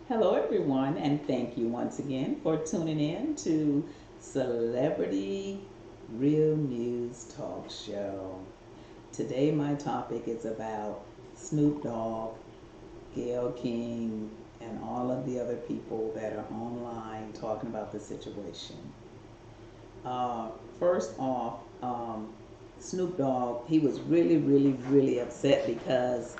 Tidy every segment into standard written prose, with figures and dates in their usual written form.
Hello, everyone, and thank you once again for tuning in to Celebrity Real News Talk Show. Today, my topic is about Snoop Dogg, Gayle King, and all of the other people that are online talking about the situation. Uh, First off, Snoop Dogg, he was really upset because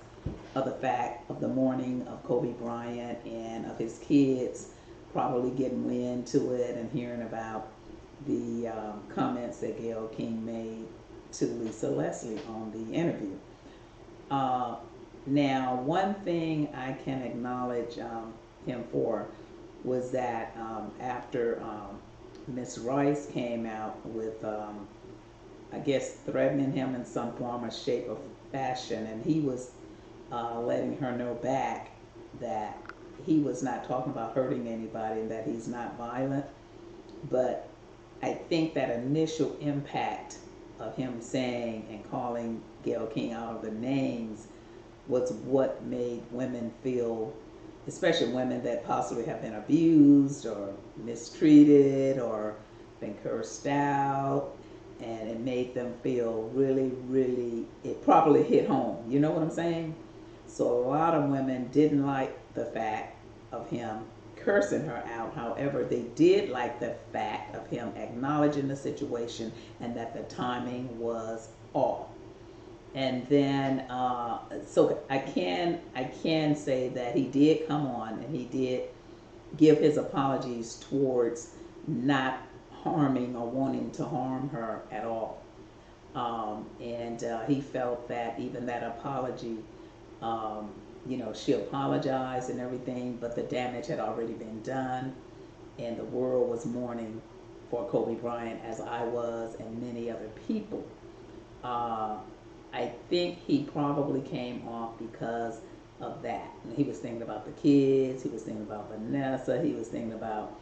of the fact of the mourning of Kobe Bryant and of his kids probably getting wind to it and hearing about the comments that Gayle King made to Lisa Leslie on the interview. Uh, Now, one thing I can acknowledge him for was that after Miss Rice came out with, I guess, threatening him in some form or shape or fashion, and he was letting her know back that he was not talking about hurting anybody and that he's not violent. But I think that initial impact of him saying and calling Gayle King out of the names was what made women feel, especially women that possibly have been abused or mistreated or been cursed out, and it made them feel it probably hit home. You know what I'm saying? So a lot of women didn't like the fact of him cursing her out. However, they did like the fact of him acknowledging the situation and that the timing was off. And then, so I can say that he did come on and he did give his apologies towards not harming or wanting to harm her at all. And he felt that even that apology, she apologized and everything, but the damage had already been done, and the world was mourning for Kobe Bryant, as I was, and many other people. Uh, I think he probably came off because of that. He was thinking about the kids, he was thinking about Vanessa, he was thinking about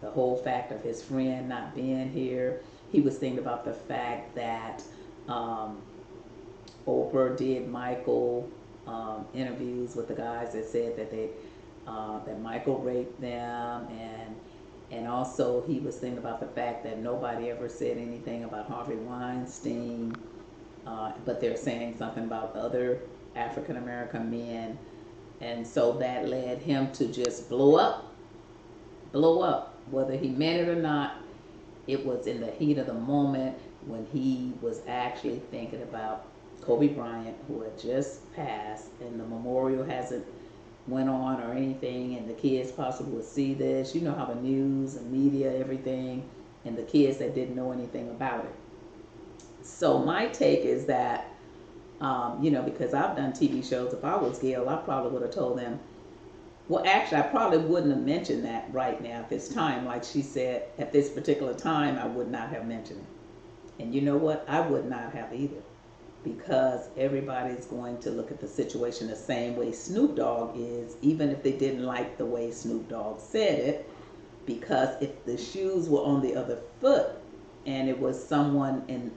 the whole fact of his friend not being here. He was thinking about the fact that um, Oprah did Michael interviews with the guys that said that Michael raped them, and also he was thinking about the fact that nobody ever said anything about Harvey Weinstein, but they're saying something about other African American men, and so that led him to just blow up, whether he meant it or not. It was in the heat of the moment when he was actually thinking about Kobe Bryant, who had just passed, and the memorial hasn't went on or anything, and the kids possibly would see this. You know how the news and media, everything, and the kids that didn't know anything about it. So my take is that, because I've done TV shows. If I was Gayle, I probably would have told them. Well, actually, I probably wouldn't have mentioned that right now at this time. Like she said, at this particular time, I would not have mentioned it. And you know what? I would not have either, because everybody's going to look at the situation the same way Snoop Dogg is, even if they didn't like the way Snoop Dogg said it. Because if the shoes were on the other foot and it was someone in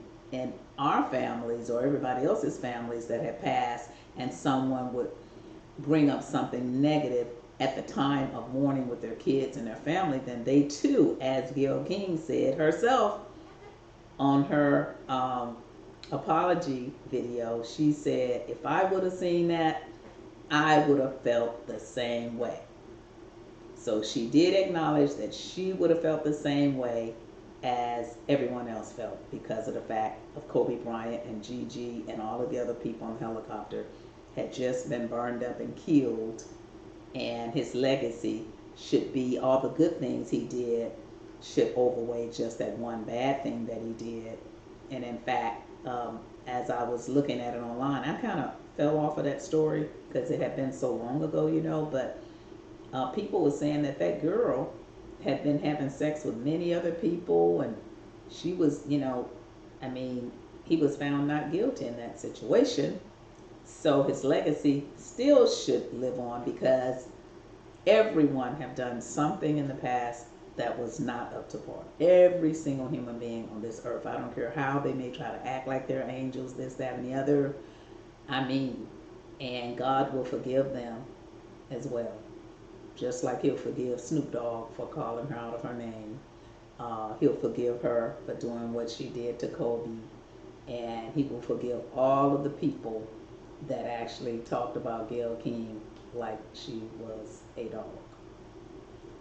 our families or everybody else's families that had passed, and someone would bring up something negative at the time of mourning with their kids and their family, then they too, as Gayle King said herself on her apology video, she said, if I would have seen that, I would have felt the same way. So she did acknowledge that she would have felt the same way as everyone else felt because of the fact of Kobe Bryant and Gigi and all of the other people on the helicopter had just been burned up and killed, and his legacy should be all the good things he did should overweigh just that one bad thing that he did. And in fact, as I was looking at it online, I kind of fell off of that story because it had been so long ago, but people were saying that that girl had been having sex with many other people, and she was, I mean, he was found not guilty in that situation. So his legacy still should live on because everyone have done something in the past that was not up to par. Every single human being on this earth. I don't care how they may try to act like they're angels, this, that, and the other. I mean, and God will forgive them as well. just like he'll forgive Snoop Dogg for calling her out of her name. He'll forgive her for doing what she did to Kobe, and he will forgive all of the people that actually talked about Gayle King like she was a dog.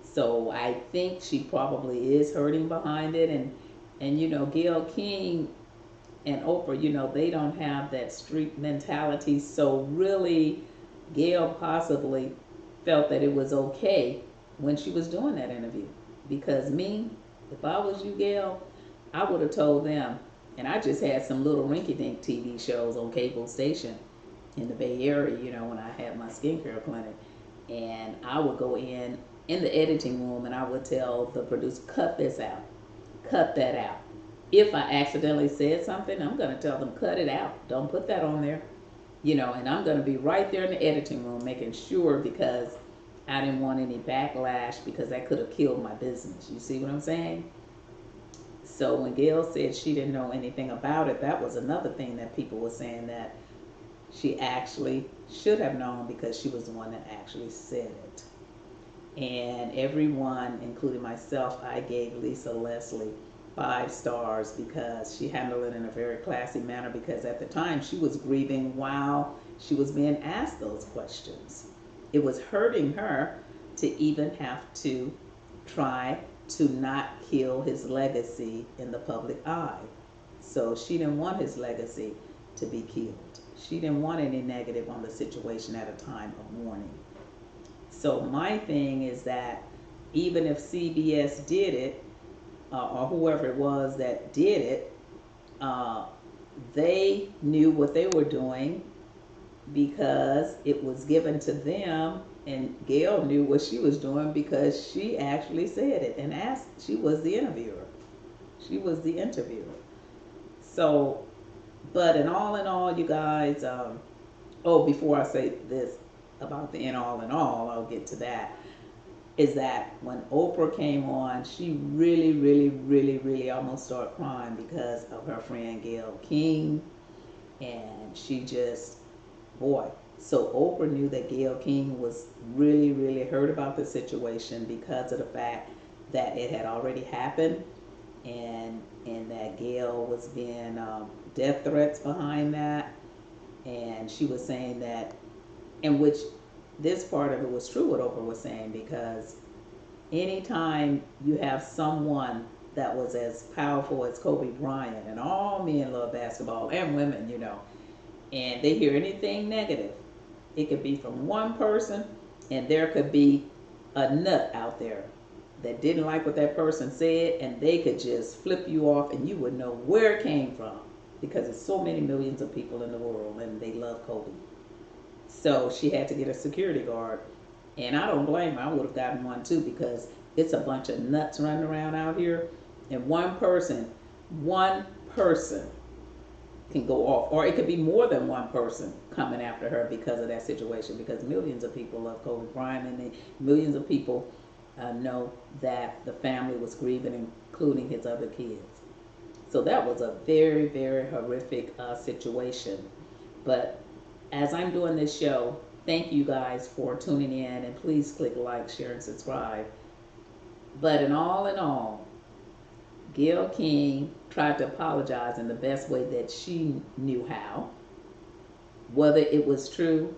So I think she probably is hurting behind it, and Gayle King and Oprah, they don't have that street mentality. So really, Gayle possibly felt that it was okay when she was doing that interview. Because me, if I was you, Gayle, I would have told them. And I just had some little rinky-dink TV shows on cable station in the Bay Area, when I had my skincare clinic. And I would go in the editing room, and I would tell the producer, cut this out, cut that out. If I accidentally said something, I'm going to tell them, cut it out. Don't put that on there. And I'm going to be right there in the editing room making sure, because I didn't want any backlash, because that could have killed my business. You see what I'm saying? So when Gayle said she didn't know anything about it, that was another thing that people were saying, that she actually should have known, because she was the one that actually said it. And everyone, including myself, I gave Lisa Leslie 5 stars, because she handled it in a very classy manner, because at the time she was grieving while she was being asked those questions. It was hurting her to even have to try to not kill his legacy in the public eye. So she didn't want his legacy to be killed. She didn't want any negative on the situation at a time of mourning. So my thing is that even if CBS did it, or whoever it was that did it, they knew what they were doing, because it was given to them, and Gayle knew what she was doing, because she actually said it and asked. She was the interviewer. She was the interviewer. So, but in all, you guys, before I say this about the in all, I'll get to that, is that when Oprah came on, she really, really, really, really almost started crying because of her friend Gayle King. And she just, boy. So Oprah knew that Gayle King was really, really hurt about the situation, because of the fact that it had already happened, and that Gayle was being death threats behind that. And she was saying that, in which this part of it was true, what Oprah was saying, because anytime you have someone that was as powerful as Kobe Bryant, and all men love basketball, and women, and they hear anything negative, it could be from one person, and there could be a nut out there that didn't like what that person said, and they could just flip you off, and you would know where it came from, because there's so many millions of people in the world, and they love Kobe. So she had to get a security guard, and I don't blame her. I would have gotten one too, because it's a bunch of nuts running around out here, and one person can go off, or it could be more than one person coming after her because of that situation, because millions of people love Kobe Bryant, and millions of people know that the family was grieving, including his other kids. So that was a very, very horrific situation. But as I'm doing this show, thank you guys for tuning in, and please click like, share, and subscribe. But in all, Gayle King tried to apologize in the best way that she knew how. Whether it was true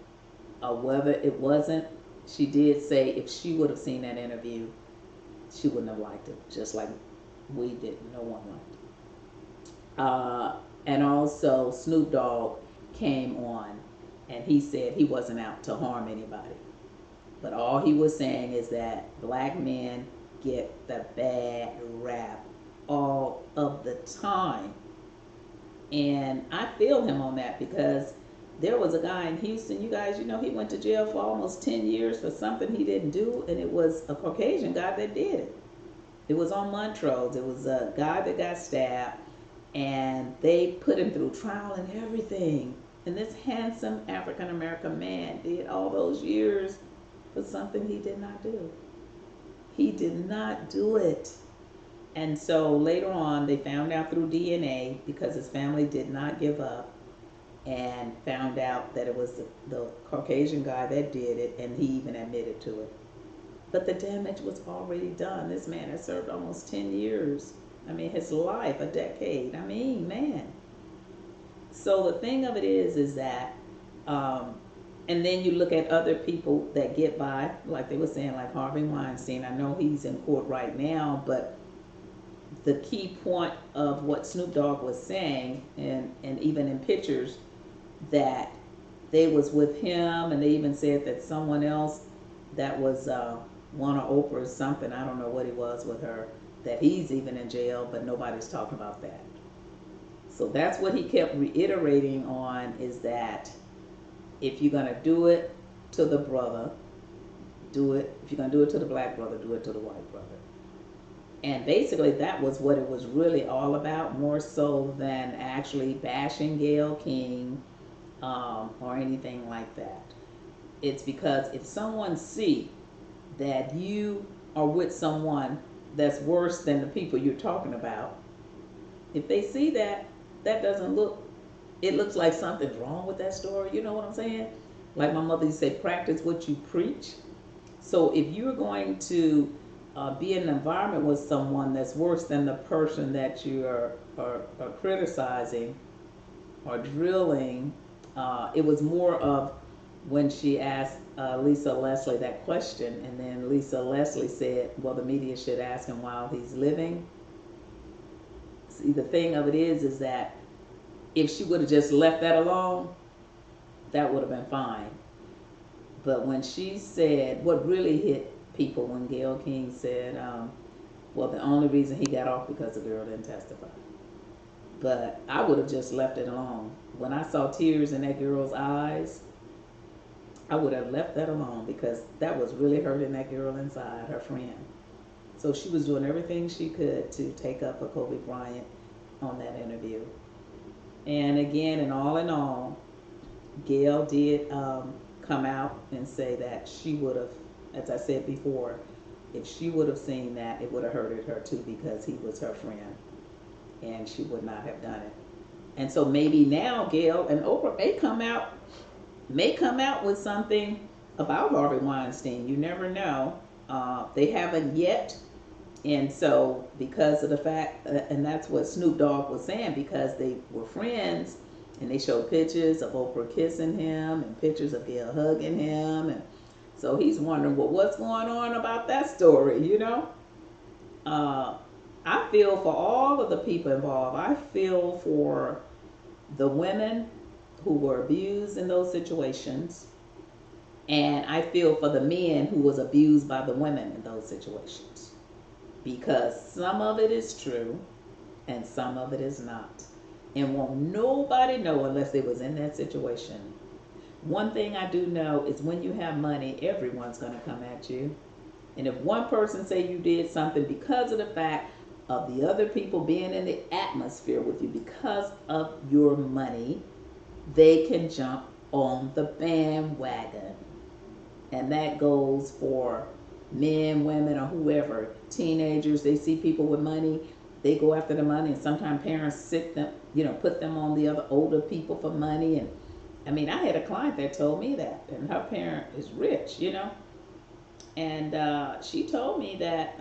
or whether it wasn't, she did say if she would have seen that interview, she wouldn't have liked it, just like we didn't. No one liked it. And also, Snoop Dogg came on, and he said he wasn't out to harm anybody. But all he was saying is that black men get the bad rap all of the time. And I feel him on that, because there was a guy in Houston, you guys, he went to jail for almost 10 years for something he didn't do, and it was a Caucasian guy that did it. It was on Montrose. It was a guy that got stabbed, and they put him through trial and everything. And this handsome African-American man did all those years for something he did not do. He did not do it. And so later on, they found out through DNA, because his family did not give up, and found out that it was the Caucasian guy that did it, and he even admitted to it. But the damage was already done. This man has served almost 10 years. I mean, his life, a decade. I mean, man. So the thing of it is that, um, and then you look at other people that get by, like they were saying, like Harvey Weinstein. I know he's in court right now, but the key point of what Snoop Dogg was saying, and even in pictures, that they was with him, and they even said that someone else that was one of Oprah's something, I don't know what he was with her, that he's even in jail, but nobody's talking about that. So that's what he kept reiterating on, is that if you're going to do it to the brother, do it. If you're going to do it to the black brother, do it to the white brother. And basically that was what it was really all about, more so than actually bashing Gayle King or anything like that. It's because if someone see that you are with someone that's worse than the people you're talking about, if they see that, that doesn't look, it looks like something's wrong with that story. You know what I'm saying? Like my mother used to say, practice what you preach. So if you're going to be in an environment with someone that's worse than the person that you are criticizing or drilling, it was more of when she asked Lisa Leslie that question, and then Lisa Leslie said, well, the media should ask him while he's living. See, the thing of it is that if she would have just left that alone, that would have been fine. But when she said, what really hit people when Gayle King said, well, the only reason he got off because the girl didn't testify. But I would have just left it alone. When I saw tears in that girl's eyes, I would have left that alone, because that was really hurting that girl inside, her friend. So she was doing everything she could to take up for Kobe Bryant on that interview. And again, and all in all, Gayle did come out and say that she would have, as I said before, if she would have seen that, it would have hurted her too, because he was her friend, and she would not have done it. And so maybe now Gayle and Oprah may come out with something about Harvey Weinstein. You never know. They haven't yet. And so because of the fact, and that's what Snoop Dogg was saying, because they were friends, and they showed pictures of Oprah kissing him and pictures of Gayle hugging him. And so he's wondering, well, what's going on about that story, you know? I feel for all of the people involved. I feel for the women who were abused in those situations. And I feel for the men who was abused by the women in those situations. Because some of it is true and some of it is not. And won't nobody know unless they was in that situation. One thing I do know is when you have money, everyone's going to come at you. And if one person say you did something because of the fact of the other people being in the atmosphere with you because of your money, they can jump on the bandwagon. And that goes for men, women, or whoever. Teenagers, they see people with money, they go after the money, and sometimes parents put them on the other older people for money. And I mean, I had a client that told me that, and her parent is rich, and she told me that,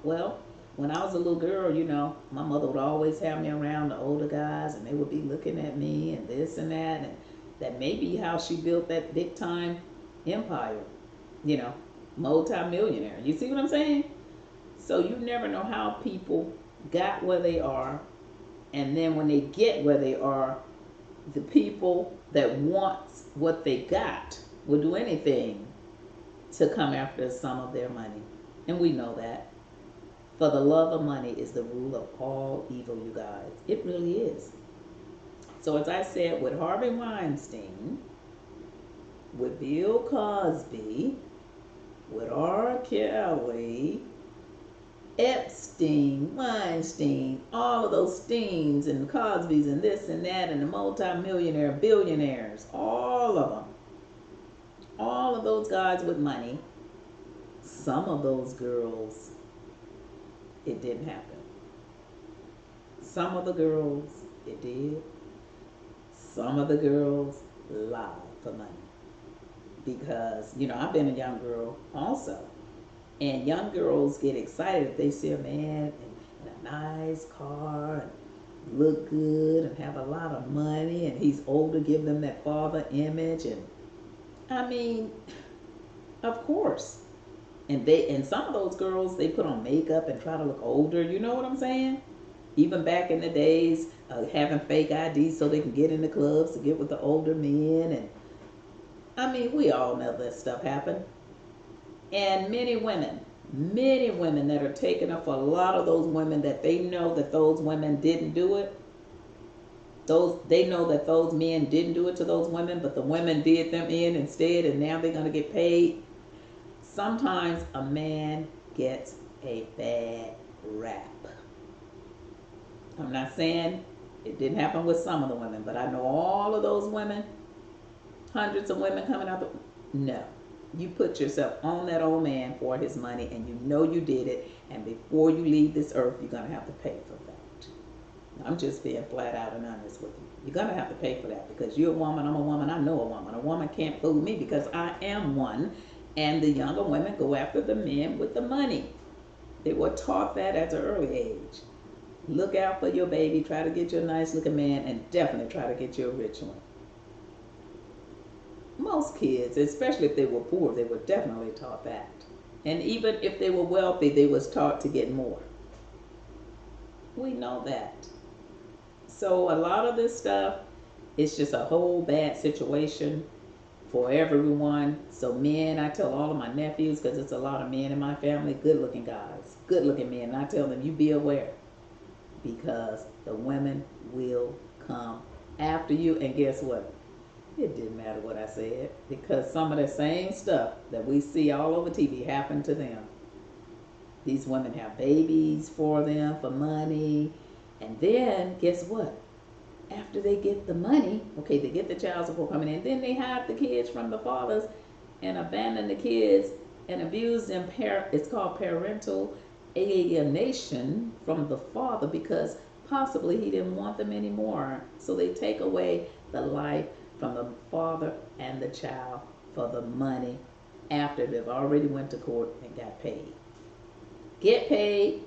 well, when I was a little girl, my mother would always have me around the older guys, and they would be looking at me and this and that, and that may be how she built that big time empire, multi-millionaire. You see what I'm saying? So you never know how people got where they are, and then when they get where they are, the people that want what they got will do anything to come after some of their money. And we know that. For the love of money is the rule of all evil, you guys. It really is. So as I said, with Harvey Weinstein, with Bill Cosby, with R. Kelly, Epstein, Weinstein, all of those Steens and Cosbys and this and that, and the multi-millionaire billionaires, all of them, all of those guys with money, some of those girls, it didn't happen. Some of the girls, it did. Some of the girls lied for money. Because, I've been a young girl also. And young girls get excited if they see a man in a nice car and look good and have a lot of money and he's older, give them that father image. And I mean, of course. And some of those girls, they put on makeup and try to look older. You know what I'm saying? Even back in the days, having fake IDs so they can get in the clubs to get with the older men. And I mean, we all know that stuff happened. And many women that are taking up for a lot of those women that they know that those women didn't do it. They know that those men didn't do it to those women, but the women did them in instead, and now they're gonna get paid. Sometimes a man gets a bad rap. I'm not saying it didn't happen with some of the women, but I know all of those women, hundreds of women coming out. No, you put yourself on that old man for his money, and you know you did it. And before you leave this earth, you're gonna have to pay for that. I'm just being flat out and honest with you. You're gonna have to pay for that because you're a woman. I'm a woman. I know a woman. A woman can't fool me because I am one. And the younger women go after the men with the money. They were taught that at an early age. Look out for your baby, try to get you a nice looking man, and definitely try to get you a rich one. Most kids, especially if they were poor, they were definitely taught that. And even if they were wealthy, they was taught to get more. We know that. So a lot of this stuff is just a whole bad situation for everyone. So men, I tell all of my nephews, because it's a lot of men in my family, good looking guys, good looking men, and I tell them, you be aware, because the women will come after you. And guess what? It didn't matter what I said, because some of the same stuff that we see all over TV happened to them. These women have babies for them for money, and then guess what? After they get the money, okay, they get the child support coming in, then they hide the kids from the fathers and abandon the kids and abuse them. It's called parental alienation from the father, because possibly he didn't want them anymore. So they take away the life from the father and the child for the money after they've already went to court and got paid. Get paid,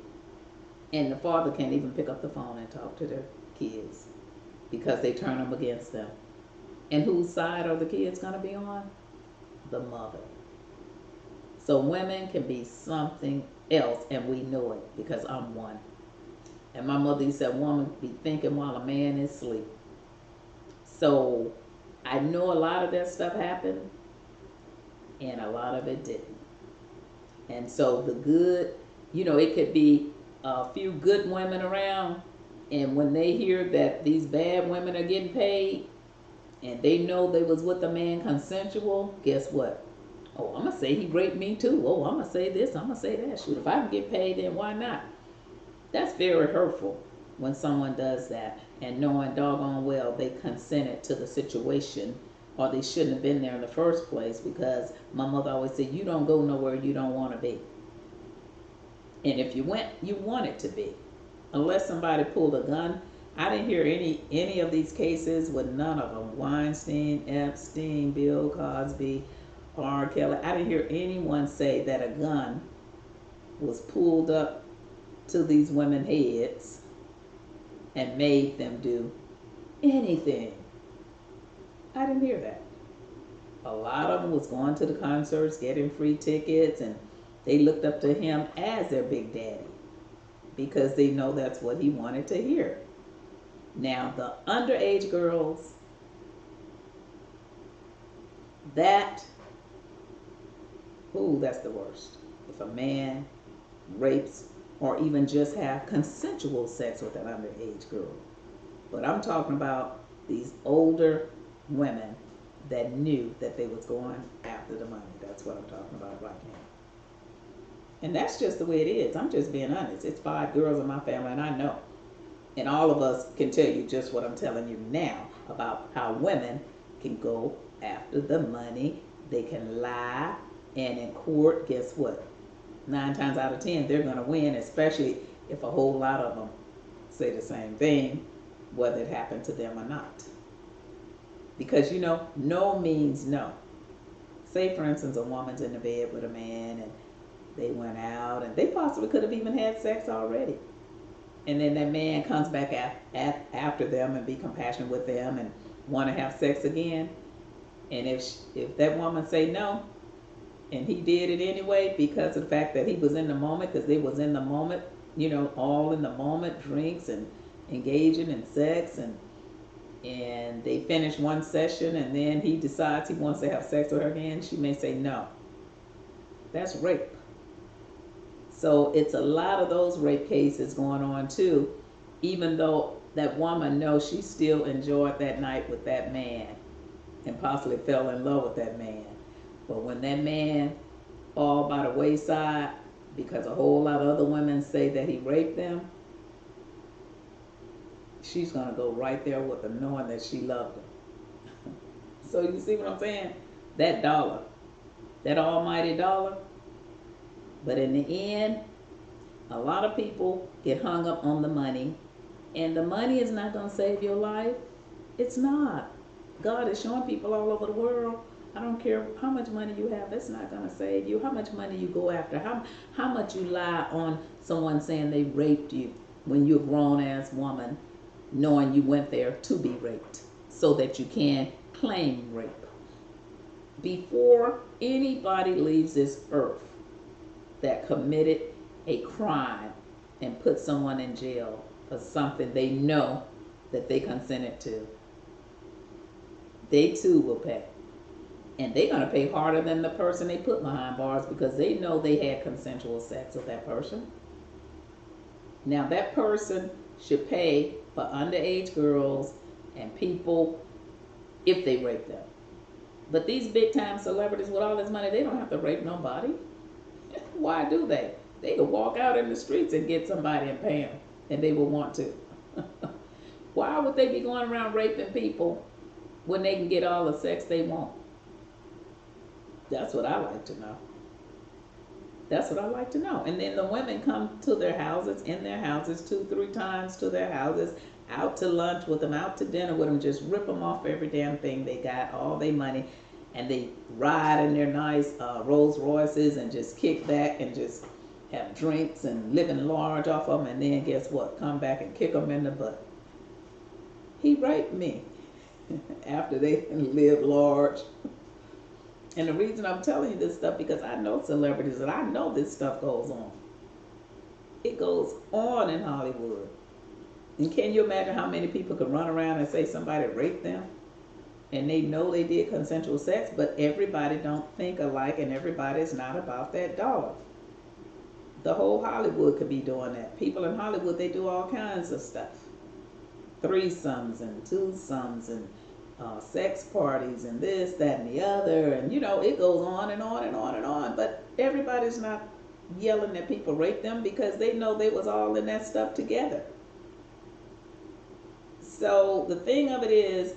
and the father can't even pick up the phone and talk to their kids because they turn them against them. And whose side are the kids going to be on? The mother. So women can be something else, and we know it because I'm one. And my mother used to say, woman be thinking while a man is asleep. So I know a lot of that stuff happened, and a lot of it didn't. And so the good, it could be a few good women around, and when they hear that these bad women are getting paid, and they know they was with a man consensual, guess what? Oh, I'm going to say he raped me too. Oh, I'm going to say this, I'm going to say that. Shoot, if I can get paid, then why not? That's very hurtful when someone does that, and knowing doggone well they consented to the situation, or they shouldn't have been there in the first place, because my mother always said, you don't go nowhere you don't want to be. And if you went, you wanted to be. Unless somebody pulled a gun. I didn't hear any of these cases with none of them. Weinstein, Epstein, Bill Cosby, R. Kelly. I didn't hear anyone say that a gun was pulled up to these women's heads and made them do anything. I didn't hear that. A lot of them was going to the concerts, getting free tickets, and they looked up to him as their big daddy because they know that's what he wanted to hear. Now, the underage girls, that's the worst. If a man rapes or even just have consensual sex with an underage girl. But I'm talking about these older women that knew that they was going after the money. That's what I'm talking about right now. And that's just the way it is. I'm just being honest. It's 5 girls in my family, and I know. And all of us can tell you just what I'm telling you now about how women can go after the money. They can lie. And in court, guess what? 9 times out of 10, they're going to win, especially if a whole lot of them say the same thing, whether it happened to them or not. Because, no means no. Say, for instance, a woman's in the bed with a man, and They went out and they possibly could have even had sex already. And then that man comes back after them and be compassionate with them and want to have sex again. And if that woman say no, and he did it anyway because of the fact that he was in the moment, because they was in the moment, all in the moment, drinks and engaging in sex, and they finish one session and then he decides he wants to have sex with her again, she may say no. That's rape. So it's a lot of those rape cases going on too, even though that woman knows she still enjoyed that night with that man and possibly fell in love with that man. But when that man fall by the wayside because a whole lot of other women say that he raped them, she's going to go right there with him knowing that she loved him. So you see what I'm saying? That dollar, that almighty dollar. But in the end, a lot of people get hung up on the money, and the money is not going to save your life. It's not. God is showing people all over the world, I don't care how much money you have, it's not going to save you. How much money you go after, how much you lie on someone saying they raped you when you're a grown-ass woman, knowing you went there to be raped so that you can claim rape. Before anybody leaves this earth that committed a crime and put someone in jail for something they know that they consented to, they too will pay. And they're going to pay harder than the person they put behind bars because they know they had consensual sex with that person. Now that person should pay for underage girls and people if they rape them. But these big time celebrities with all this money, they don't have to rape nobody. Why do they? They could walk out in the streets and get somebody and pay them, and they will want to. Why would they be going around raping people when they can get all the sex they want? That's what I like to know. That's what I like to know. And then the women come to their houses, in their houses, 2-3 times to their houses, out to lunch with them, out to dinner with them, just rip them off every damn thing they got, all their money, and they ride in their nice Rolls Royces and just kick back and just have drinks and living large off of them, and then guess what? Come back and kick them in the butt. He raped me after they lived large. And the reason I'm telling you this stuff because I know celebrities and I know this stuff goes on. It goes on in Hollywood. And can you imagine how many people could run around and say somebody raped them? And they know they did consensual sex, but everybody don't think alike and everybody's not about that dollar. The whole Hollywood could be doing that. People in Hollywood, they do all kinds of stuff. Threesomes and twosomes and sex parties and this, that, and the other. And, it goes on and on and on and on. But everybody's not yelling that people rape them because they know they was all in that stuff together. So the thing of it is,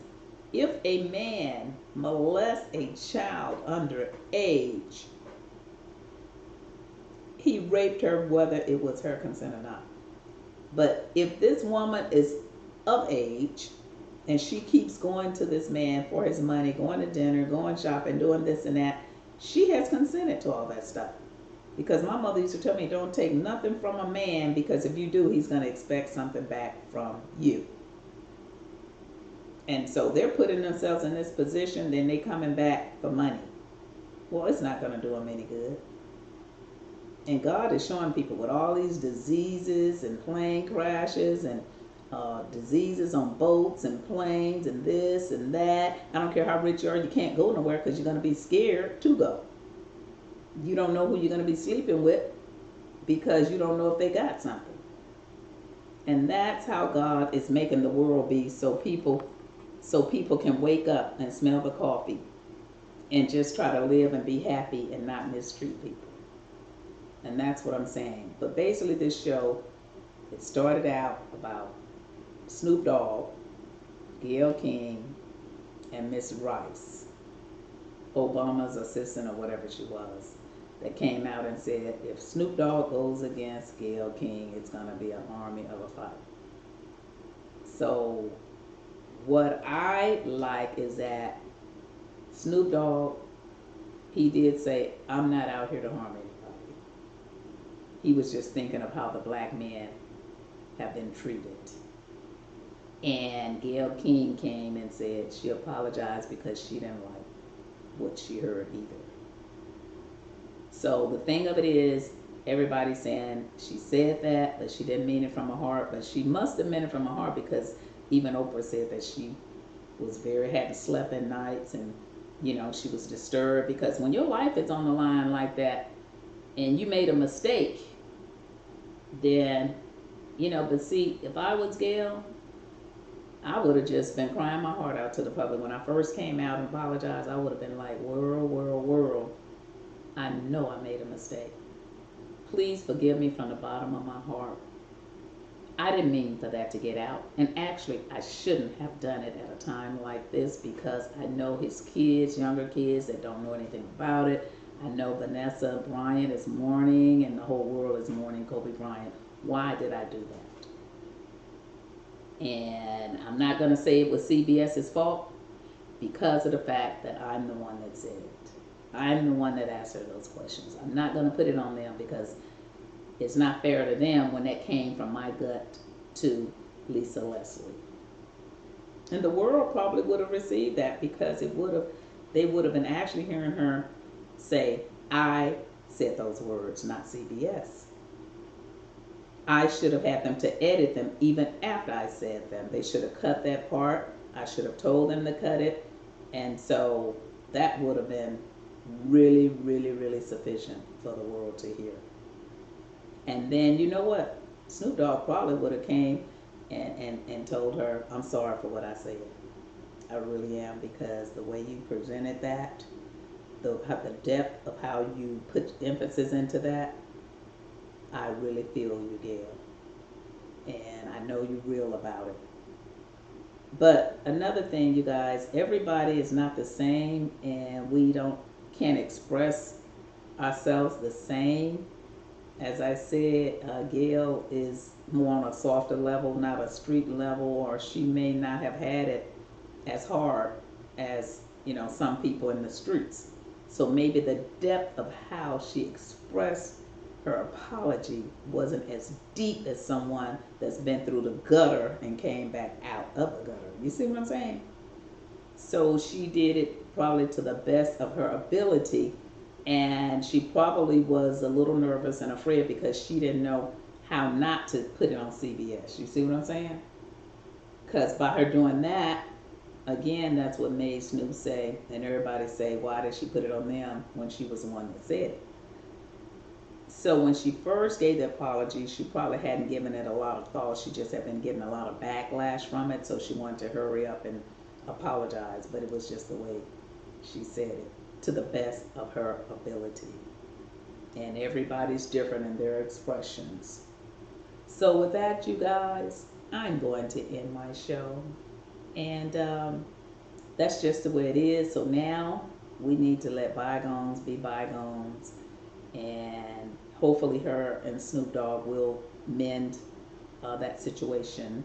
if a man molests a child under age, he raped her whether it was her consent or not. But if this woman is of age and she keeps going to this man for his money, going to dinner, going shopping, doing this and that, she has consented to all that stuff. Because my mother used to tell me, don't take nothing from a man because if you do, he's going to expect something back from you. And so they're putting themselves in this position, then they coming back for money. Well, it's not going to do them any good. And God is showing people with all these diseases and plane crashes and diseases on boats and planes and this and that. I don't care how rich you are, you can't go nowhere because you're going to be scared to go. You don't know who you're going to be sleeping with because you don't know if they got something. And that's how God is making the world be so people can wake up and smell the coffee and just try to live and be happy and not mistreat people. And that's what I'm saying. But basically this show, it started out about Snoop Dogg, Gayle King, and Miss Rice, Obama's assistant or whatever she was, that came out and said if Snoop Dogg goes against Gayle King, it's going to be an army of a fight. So what I like is that Snoop Dogg, he did say, I'm not out here to harm anybody. He was just thinking of how the black men have been treated. And Gayle King came and said she apologized because she didn't like what she heard either. So the thing of it is, everybody's saying she said that, but she didn't mean it from her heart. But she must have meant it from her heart, because even Oprah said that she was hadn't slept at nights, and she was disturbed, because when your life is on the line like that and you made a mistake, then but see, if I was Gayle, I would have just been crying my heart out to the public. When I first came out and apologized, I would have been like, world, I know I made a mistake. Please forgive me from the bottom of my heart. I didn't mean for that to get out. And actually, I shouldn't have done it at a time like this, because I know his kids, younger kids that don't know anything about it. I know Vanessa Bryant is mourning, and the whole world is mourning Kobe Bryant. Why did I do that? And I'm not going to say it was CBS's fault, because of the fact that I'm the one that said it. I'm the one that asked her those questions. I'm not going to put it on them, because it's not fair to them when that came from my gut to Lisa Leslie. And the world probably would have received that, because they would have been actually hearing her say, I said those words, not CBS. I should have had them to edit them even after I said them. They should have cut that part. I should have told them to cut it. And so that would have been really, really, really sufficient for the world to hear. And then, you know what? Snoop Dogg probably would have came and told her, I'm sorry for what I said. I really am, because the way you presented that, the depth of how you put emphasis into that, I really feel you, Gayle. And I know you're real about it. But another thing, you guys, everybody is not the same, and we can't express ourselves the same. As I said, Gayle is more on a softer level, not a street level, or she may not have had it as hard as some people in the streets. So maybe the depth of how she expressed her apology wasn't as deep as someone that's been through the gutter and came back out of the gutter. You see what I'm saying? So she did it probably to the best of her ability, and she probably was a little nervous and afraid, because she didn't know how not to put it on CBS. You see what I'm saying? Because by her doing that, again, that's what made Snoop say, and everybody say, why did she put it on them when she was the one that said it? So when she first gave the apology, she probably hadn't given it a lot of thought. She just had been getting a lot of backlash from it, so she wanted to hurry up and apologize. But it was just the way she said it, to the best of her ability. And everybody's different in their expressions. So with that, you guys, I'm going to end my show. And that's just the way it is. So now we need to let bygones be bygones. And hopefully her and Snoop Dogg will mend that situation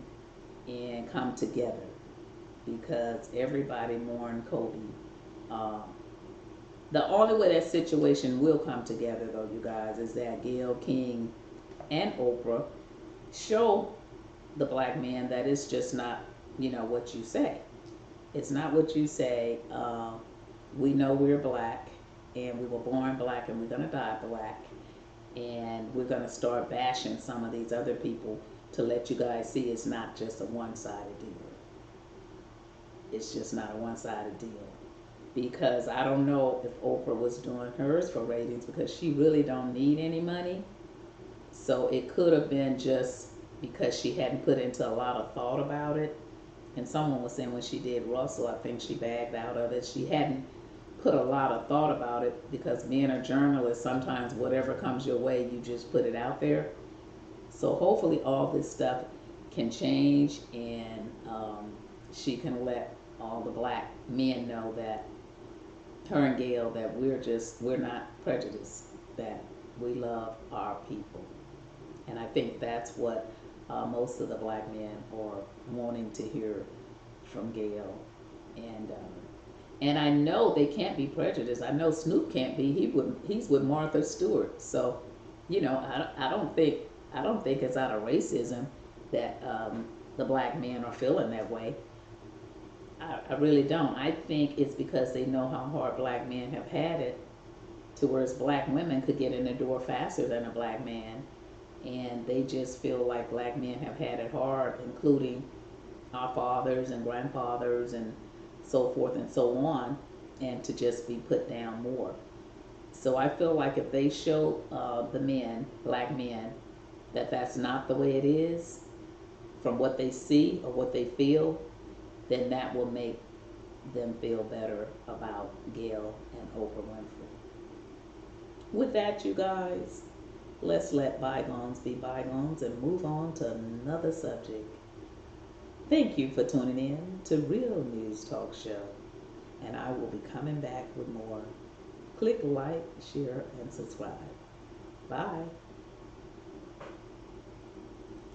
and come together, because everybody mourned Kobe. The only way that situation will come together, though, you guys, is that Gayle King and Oprah show the black man that it's just not, what you say. It's not what you say. We know we're black, and we were born black, and we're going to die black. And we're going to start bashing some of these other people to let you guys see it's not just a one-sided deal. It's just not a one-sided deal. Because I don't know if Oprah was doing hers for ratings, because she really don't need any money. So it could have been just because she hadn't put into a lot of thought about it. And someone was saying when she did Russell, I think she bagged out of it. She hadn't put a lot of thought about it, because being a journalist, sometimes whatever comes your way, you just put it out there. So hopefully all this stuff can change, and she can let all the black men know that her and Gayle, that we're not prejudiced, that we love our people. And I think that's what most of the black men are wanting to hear from Gayle. And I know they can't be prejudiced. I know Snoop can't be. He's with Martha Stewart. So I don't think it's out of racism that the black men are feeling that way. I really don't. I think it's because they know how hard black men have had it, to whereas black women could get in the door faster than a black man, and they just feel like black men have had it hard, including our fathers and grandfathers and so forth and so on, and to just be put down more. So I feel like if they show the men, black men, that that's not the way it is, from what they see or what they feel, then that will make them feel better about Gayle and Oprah Winfrey. With that, you guys, let's let bygones be bygones and move on to another subject. Thank you for tuning in to Real News Talk Show, and I will be coming back with more. Click like, share, and subscribe. Bye.